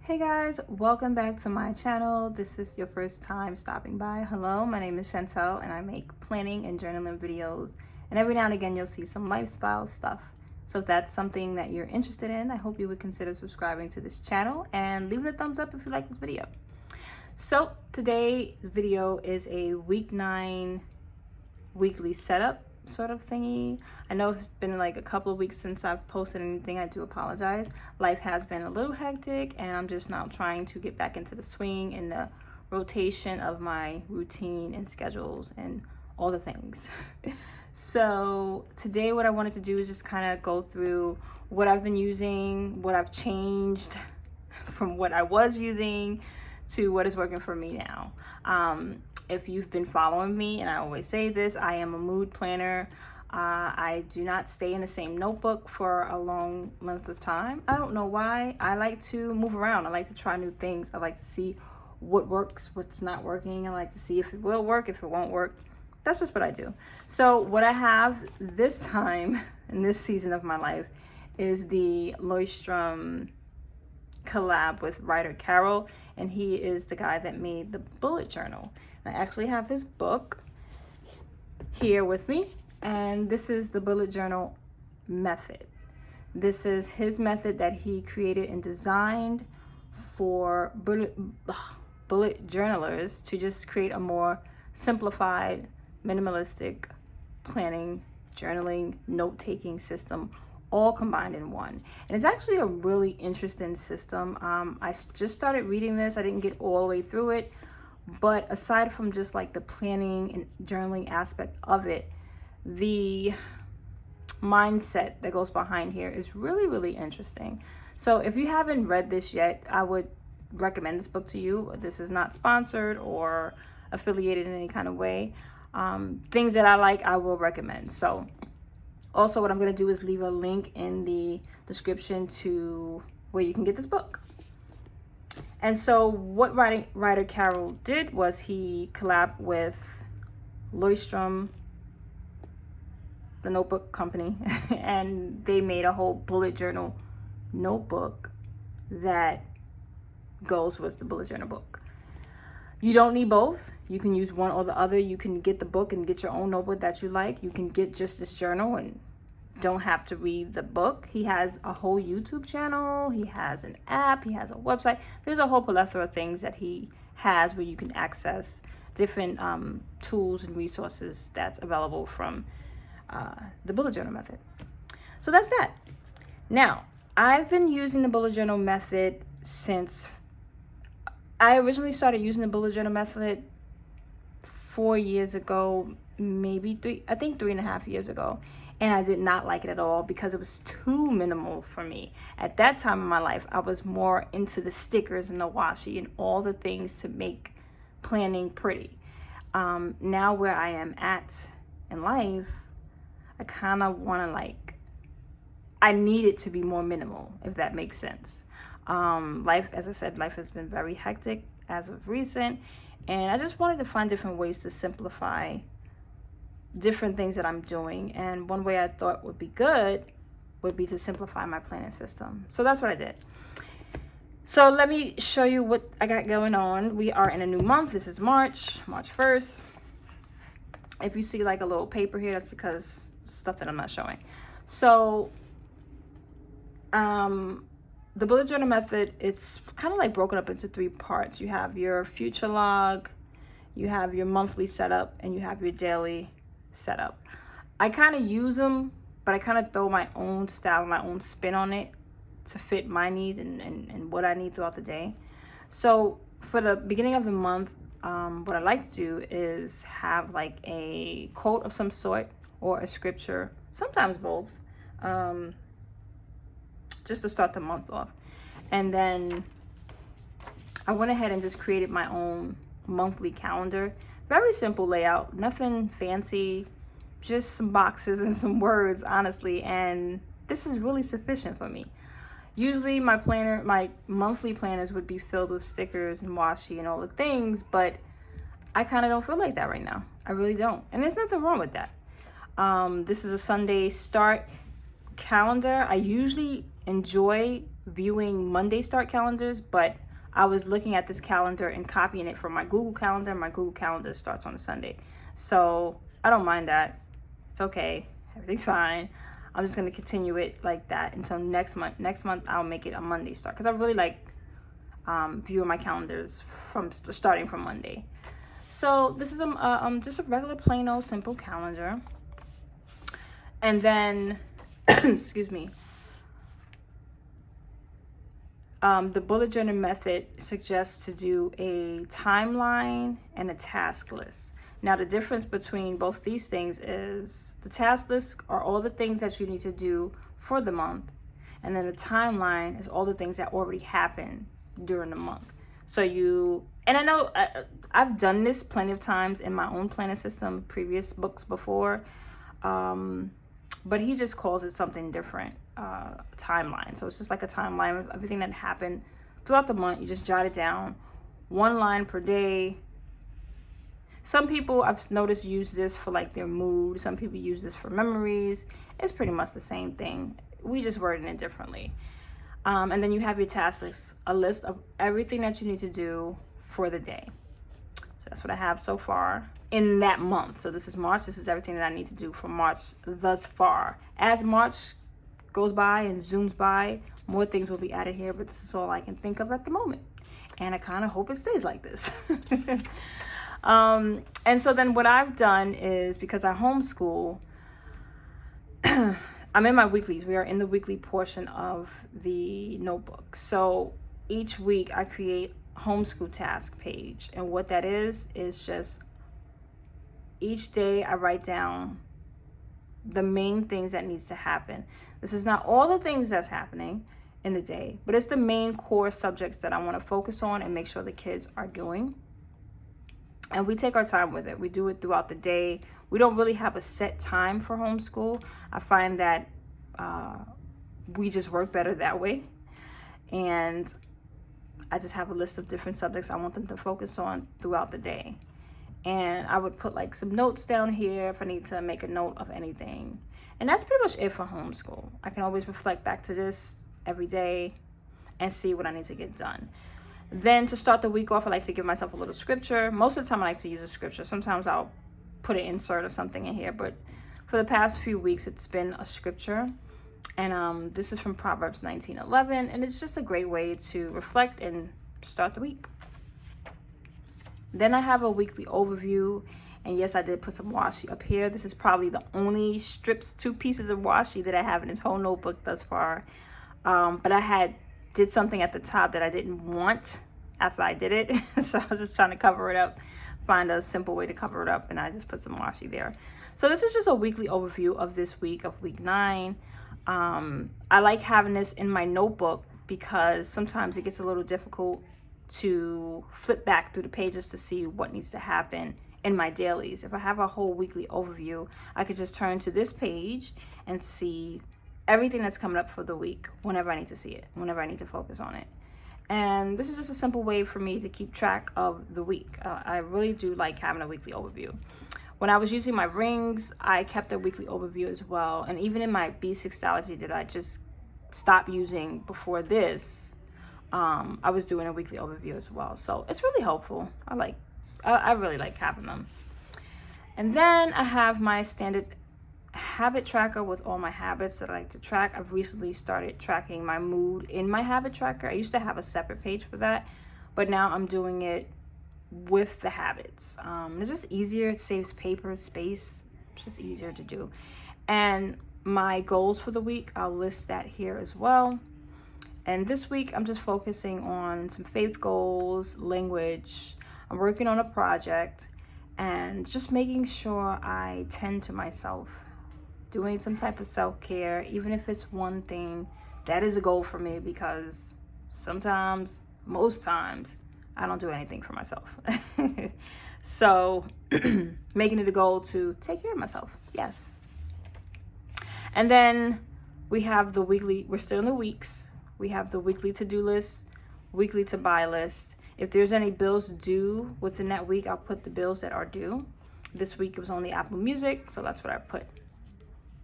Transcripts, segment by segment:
Hey guys, welcome back to my channel. This is your first time stopping by. Hello, my name is Chantel and I make planning and journaling videos, and every now and again you'll see some lifestyle stuff. So if that's something that you're interested in, I hope you would consider subscribing to this channel and leave it a thumbs up if you like the video. So today's video is a week 9 weekly setup sort of thingy. I know it's been like a couple of weeks since I've posted anything. I do apologize. Life has been a little hectic and I'm just now trying to get back into the swing and the rotation of my routine and schedules and all the things. So today what I wanted to do is just kind of go through what I've been using, what I've changed from what I was using to what is working for me now. If you've been following me, and I always say this, I am a mood planner. I do not stay in the same notebook for a long length of time. I don't know why. I like to move around. I like to try new things. I like to see what works, what's not working. I like to see if it will work, if it won't work. That's just what I do. So what I have this time in this season of my life is the Leuchtturm collab with writer Carol, and he is the guy that made the bullet journal. I actually have his book here with me, and this is the bullet journal method. This is his method that he created and designed for bullet journalers to just create a more simplified, minimalistic planning, journaling, note-taking system, all combined in one. And it's actually a really interesting system. I just started reading this. I didn't get all the way through it, but aside from just like the planning and journaling aspect of it, the mindset that goes behind here is really, really interesting. So if you haven't read this yet, I would recommend this book to you. This is not sponsored or affiliated in any kind of way. Things that I like, I will recommend. So also what I'm going to do is leave a link in the description to where you can get this book. And so what writer Carol did was he collabed with Leuchtturm, the notebook company, and they made a whole bullet journal notebook that goes with the bullet journal book. You don't need both. You can use one or the other. You can get the book and get your own notebook that you like. You can get just this journal and don't have to read the book. He has a whole YouTube channel. He has an app. He has a website. There's a whole plethora of things that he has where you can access different tools and resources that's available from the bullet journal method. So that's that. Now, I've been using the bullet journal method since I originally started using the bullet journal method 4 years ago, maybe 3.5 years ago. And I did not like it at all because it was too minimal for me. At that time in my life, I was more into the stickers and the washi and all the things to make planning pretty. Now where I am at in life, I kind of want to I need it to be more minimal, if that makes sense. Life, as I said, life has been very hectic as of recent, and I just wanted to find different ways to simplify different things that I'm doing. And one way I thought would be good would be to simplify my planning system. So that's what I did. So let me show you what I got going on. We are in a new month. This is March 1st. If you see like a little paper here, that's because stuff that I'm not showing. So the bullet journal method, it's kind of like broken up into 3 parts. You have your future log, you have your monthly setup, and you have your daily setup. I kind of use them, but I kind of throw my own style, my own spin on it to fit my needs and what I need throughout the day. So for the beginning of the month, what I like to do is have like a quote of some sort or a scripture, sometimes both, just to start the month off. And then I went ahead and just created my own monthly calendar. Very simple layout, nothing fancy, just some boxes and some words, honestly. And this is really sufficient for me. Usually my monthly planners would be filled with stickers and washi and all the things, but I kind of don't feel like that right now. I really don't. And there's nothing wrong with that. This is a Sunday start calendar. I usually enjoy viewing Monday start calendars, but I was looking at this calendar and copying it from my Google Calendar. My Google Calendar starts on a Sunday. So I don't mind that. It's okay. Everything's fine. I'm just going to continue it like that until next month. Next month, I'll make it a Monday start because I really like viewing my calendars from starting from Monday. So this is just a regular plain old simple calendar. And then, excuse me, the bullet journal method suggests to do a timeline and a task list. Now, the difference between both these things is the task list are all the things that you need to do for the month. And then the timeline is all the things that already happened during the month. So and I know I've done this plenty of times in my own planning system, previous books before. But he just calls it something different, timeline. So it's just like a timeline of everything that happened throughout the month. You just jot it down, one line per day. Some people I've noticed use this for like their mood. Some people use this for memories. It's pretty much the same thing. We just worded it differently. And then you have your task list, a list of everything that you need to do for the day. So that's what I have so far in that month. So this is March. This is everything that I need to do for March thus far. As March goes by and zooms by, more things will be added here, but this is all I can think of at the moment. And I kind of hope it stays like this. And so then what I've done is, because I homeschool, I'm in my weeklies. We are in the weekly portion of the notebook. So each week I create homeschool task page. And what that is just each day I write down the main things that needs to happen. This is not all the things that's happening in the day, but it's the main core subjects that I want to focus on and make sure the kids are doing. And we take our time with it. We do it throughout the day. We don't really have a set time for homeschool. I find that we just work better that way. And I just have a list of different subjects I want them to focus on throughout the day. And I would put like some notes down here if I need to make a note of anything. And that's pretty much it for homeschool. I can always reflect back to this every day and see what I need to get done. Then to start the week off, I like to give myself a little scripture. Most of the time I like to use a scripture. Sometimes I'll put an insert or something in here, but for the past few weeks it's been a scripture. And this is from Proverbs 19:11, and it's just a great way to reflect and start the week. Then I have a weekly overview, and yes, I did put some washi up here. This is probably the only two pieces of washi that I have in this whole notebook thus far. But I did something at the top that I didn't want after I did it. So I was just trying to cover it up, find a simple way to cover it up, and I just put some washi there. So this is just a weekly overview of this week, of week 9. I like having this in my notebook because sometimes it gets a little difficult to flip back through the pages to see what needs to happen in my dailies. If I have a whole weekly overview, I could just turn to this page and see everything that's coming up for the week whenever I need to see it, whenever I need to focus on it. And this is just a simple way for me to keep track of the week. I really do like having a weekly overview. When I was using my rings, I kept a weekly overview as well. And even in my B6ology that I just stopped using before this, I was doing a weekly overview as well. So it's really helpful. I really like having them. And then I have my standard habit tracker with all my habits that I like to track. I've recently started tracking my mood in my habit tracker. I used to have a separate page for that, but now I'm doing it with the habits. It's just easier. It saves paper, space. It's just easier to do. And my goals for the week, I'll list that here as well. And this week, I'm just focusing on some faith goals, language. I'm working on a project and just making sure I tend to myself, doing some type of self-care, even if it's one thing. That is a goal for me because sometimes, most times, I don't do anything for myself. So making it a goal to take care of myself. Yes. And then we have the weekly, we're still in the weeks. We have the weekly to-do list, weekly to buy list. If there's any bills due within that week, I'll put the bills that are due. This week it was only Apple Music, so that's what I put.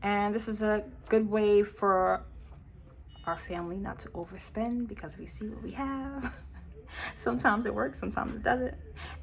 And this is a good way for our family not to overspend because we see what we have. Sometimes it works, sometimes it doesn't.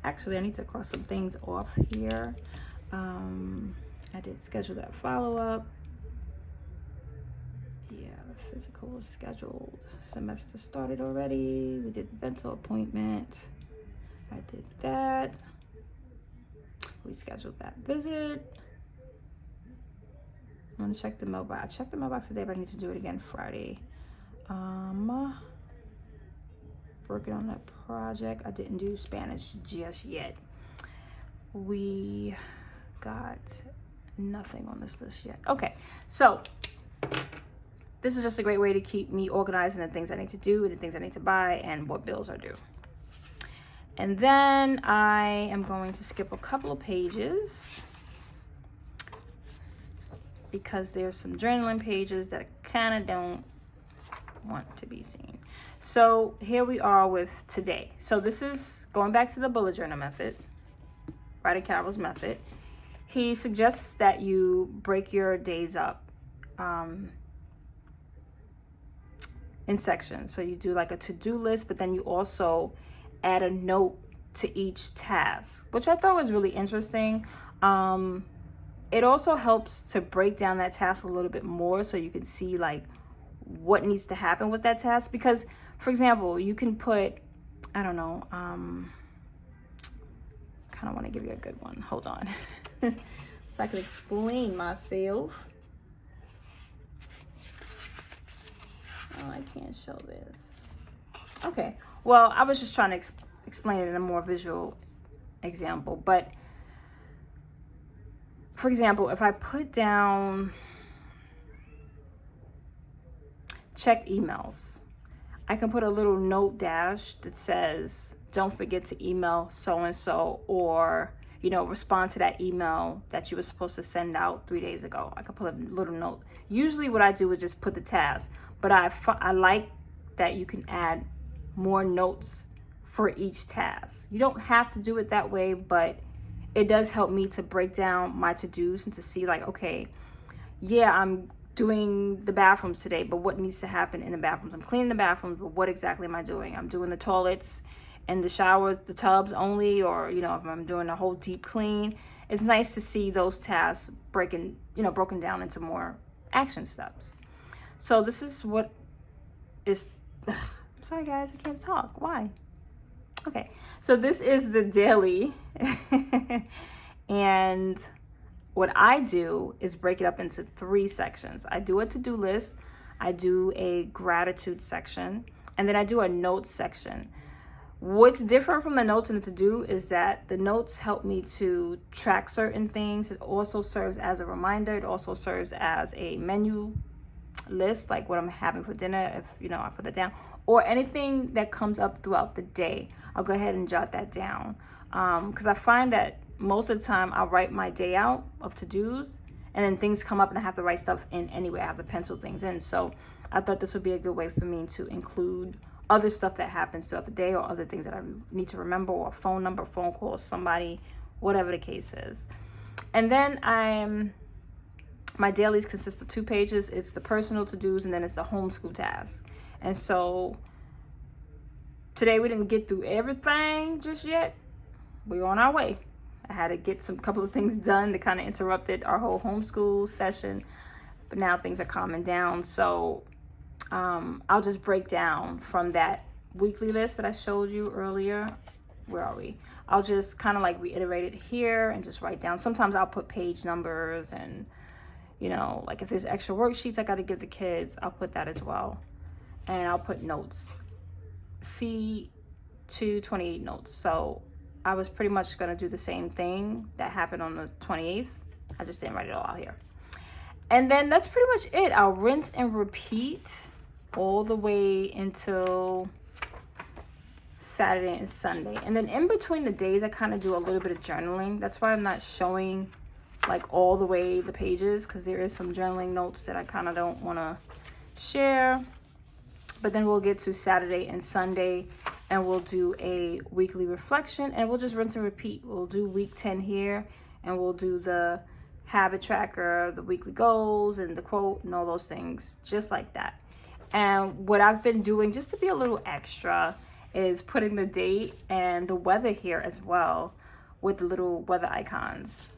Actually, I need to cross some things off here. I did schedule that follow-up. Yeah, the physical was scheduled. Semester started already. We did the dental appointment. I did that. We scheduled that visit. I'm gonna check the mailbox. I checked the mailbox today, but I need to do it again Friday. Working on that project. I didn't do Spanish just yet. We got nothing on this list yet. Okay, so this is just a great way to keep me organized in the things I need to do and the things I need to buy and what bills are due. And then I am going to skip a couple of pages because there's some journaling pages that I kind of don't want to be seen. So here we are with today. So this is going back to the bullet journal method, Ryder Carroll's method. He suggests that you break your days up in sections. So you do like a to-do list, but then you also add a note to each task, which I thought was really interesting. It also helps to break down that task a little bit more so you can see like what needs to happen with that task. Because, for example, you can put, I don't know, kind of want to give you a good one. Hold on. So I can explain myself. Oh, I can't show this. Okay. Well, I was just trying to explain it in a more visual example. But, for example, if I put down check emails, I can put a little note dash that says, don't forget to email so-and-so, or, you know, respond to that email that you were supposed to send out 3 days ago. I could put a little note. Usually what I do is just put the task, but I like that you can add more notes for each task. You don't have to do it that way, but it does help me to break down my to-dos and to see like, okay, yeah, I'm doing the bathrooms today, but what needs to happen in the bathrooms? I'm cleaning the bathrooms, but what exactly am I doing? I'm doing the toilets and the showers, the tubs only, or, you know, if I'm doing a whole deep clean. It's nice to see those tasks broken down into more action steps. So this is what is, I'm sorry guys, I can't talk. Why? Okay, so this is the daily. And what I do is break it up into 3 sections. I do a to-do list, I do a gratitude section, and then I do a notes section. What's different from the notes and the to-do is that the notes help me to track certain things. It also serves as a reminder. It also serves as a menu list, like what I'm having for dinner, if, you know, I put that down, or anything that comes up throughout the day. I'll go ahead and jot that down. Because I find that most of the time I'll write my day out of to-dos, and then things come up and I have to write stuff in anyway. I have to pencil things in. So I thought this would be a good way for me to include other stuff that happens throughout the day, or other things that I need to remember, or a phone number, phone call, somebody, whatever the case is. And then my dailies consist of 2 pages. It's the personal to-dos, and then it's the homeschool tasks. And so today we didn't get through everything just yet. We're on our way. I had to get some couple of things done that kind of interrupted our whole homeschool session, but now things are calming down. So I'll just break down from that weekly list that I showed you earlier. Where are we? I'll just kind of like reiterate it here and just write down. Sometimes I'll put page numbers, and, you know, like if there's extra worksheets I got to give the kids, I'll put that as well. And I'll put notes. C228 notes. So I was pretty much going to do the same thing that happened on the 28th. I just didn't write it all out here. And then that's pretty much it. I'll rinse and repeat all the way until Saturday and Sunday. And then in between the days, I kind of do a little bit of journaling. That's why I'm not showing like all the way the pages, because there is some journaling notes that I kind of don't want to share. But then we'll get to Saturday and Sunday, and we'll do a weekly reflection, and we'll just rinse and repeat. We'll do week 10 here, and we'll do the habit tracker, the weekly goals, and the quote, and all those things, just like that. And what I've been doing just to be a little extra is putting the date and the weather here as well with the little weather icons.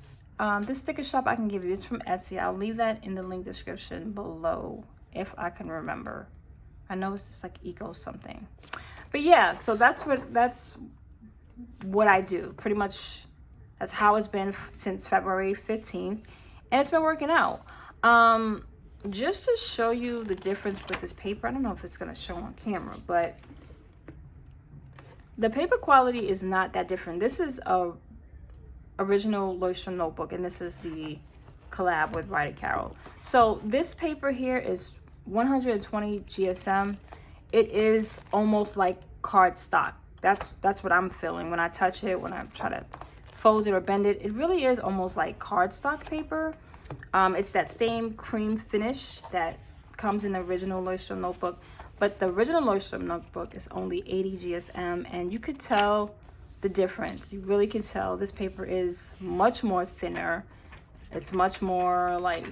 This sticker shop I can give you, it's from Etsy. I'll leave that in the link description below if I can remember. I know it's just like eco something. But yeah, so that's what I do. Pretty much that's how it's been since February 15th. And it's been working out. Just to show you the difference with this paper, I don't know if it's going to show on camera, but the paper quality is not that different. This is a original Leuchtturm notebook, and this is the collab with Ryder Carroll. So this paper here is 120 GSM. It is almost like cardstock. That's what I'm feeling when I touch it, when I try to fold it or bend it. It really is almost like cardstock paper. It's that same cream finish that comes in the original Leuchtturm notebook, but the original Leuchtturm notebook is only 80 GSM, and you could tell the difference. You really can tell this paper is much more thinner. It's much more like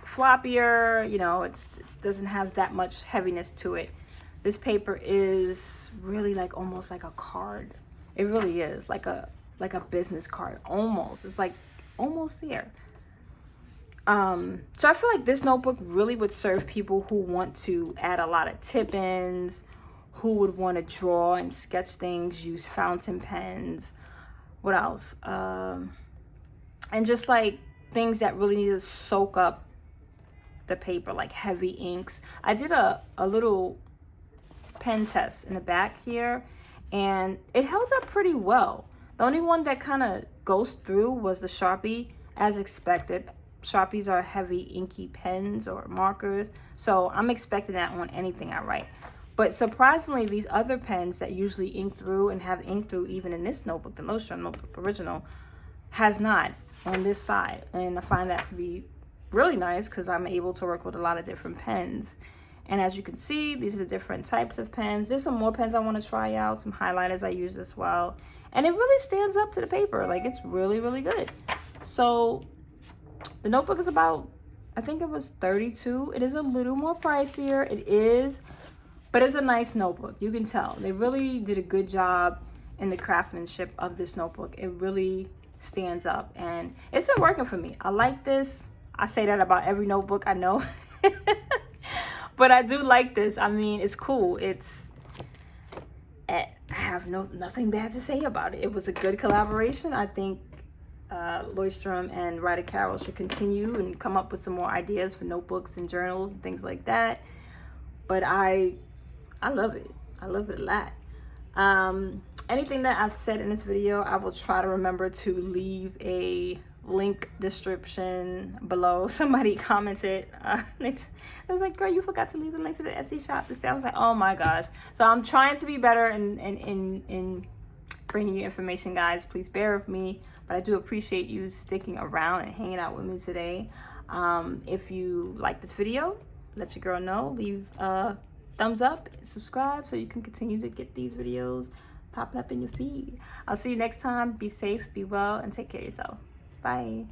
floppier, you know, it doesn't have that much heaviness to it. This paper is really like almost like a card. It really is like a business card, almost. It's like almost there. So I feel like this notebook really would serve people who want to add a lot of tip-ins, who would want to draw and sketch things, use fountain pens. What else? And just like things that really need to soak up the paper, like heavy inks. I did a little pen test in the back here, and it held up pretty well. The only one that kind of goes through was the Sharpie, as expected. Sharpies are heavy inky pens or markers, so I'm expecting that on anything I write. But surprisingly, these other pens that usually ink through and have ink through even in this notebook, the Leuchtturm notebook original, has not on this side. And I find that to be really nice because I'm able to work with a lot of different pens. And as you can see, these are the different types of pens. There's some more pens I want to try out, some highlighters I use as well. And it really stands up to the paper. Like, it's really, really good. So the notebook is about, I think it was $32. It is a little more pricier. It is, but it's a nice notebook. You can tell. They really did a good job in the craftsmanship of this notebook. It really stands up, and it's been working for me. I like this. I say that about every notebook, I know. But I do like this. I mean, it's cool. I have nothing bad to say about it. It was a good collaboration. I think Leuchtturm and Ryder Carroll should continue and come up with some more ideas for notebooks and journals and things like that. But I love it. I love it a lot. Anything that I've said in this video, I will try to remember to leave a link description below. Somebody commented, it was like, girl, you forgot to leave the link to the Etsy shop this day. I was like, oh my gosh. So I'm trying to be better in bringing you information, guys. Please bear with me, but I do appreciate you sticking around and hanging out with me today. If you like this video, let your girl know. Leave a thumbs up, subscribe so you can continue to get these videos popping up in your feed. I'll see you next time. Be safe, be well, and take care of yourself. Bye.